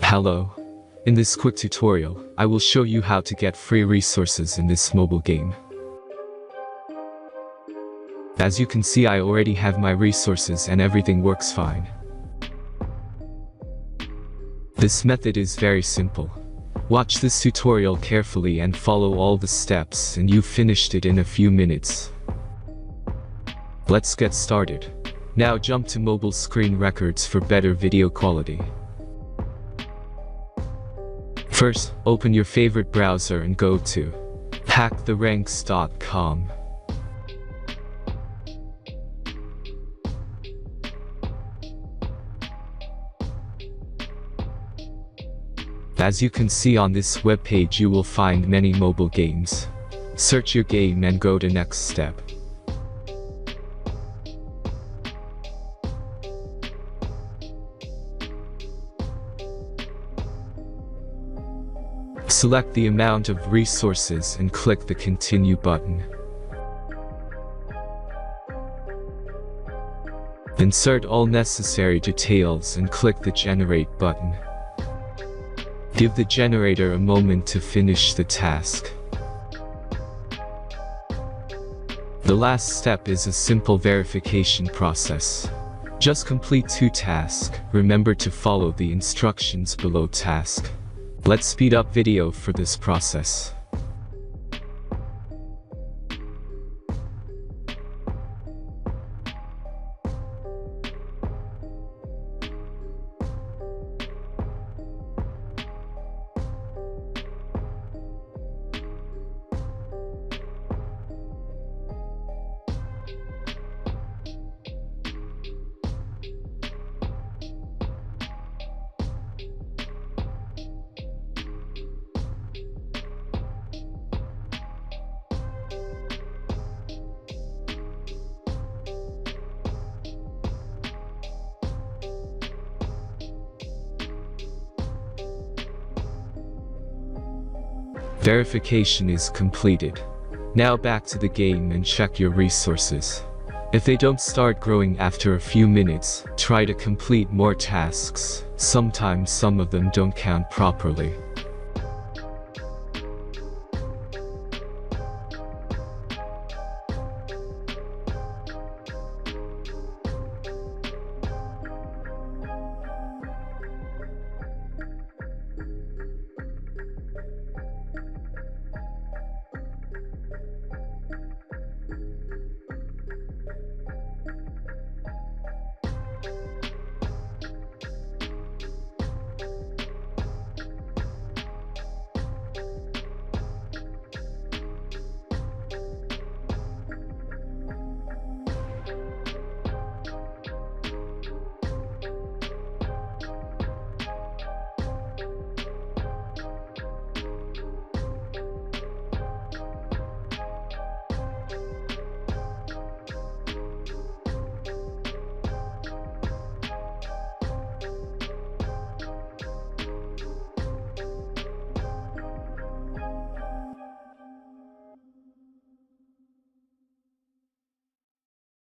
Hello. In this quick tutorial, I will show you how to get free resources in this mobile game. As you can see, I already have my resources and everything works fine. This method is very simple. Watch this tutorial carefully and follow all the steps and you've finished it in a few minutes. Let's get started. Now jump to mobile screen records for better video quality. First, open your favorite browser and go to hacktheranks.com. As you can see on this web page, you will find many mobile games. Search your game and go to next step. Select the amount of resources and click the Continue button. Insert all necessary details and click the Generate button. Give the generator a moment to finish the task. The last step is a simple verification process. Just complete 2 tasks. Remember to follow the instructions below task. Let's speed up video for this process. Verification is completed. Now back to the game and check your resources. If they don't start growing after a few minutes, try to complete more tasks. Sometimes some of them don't count properly.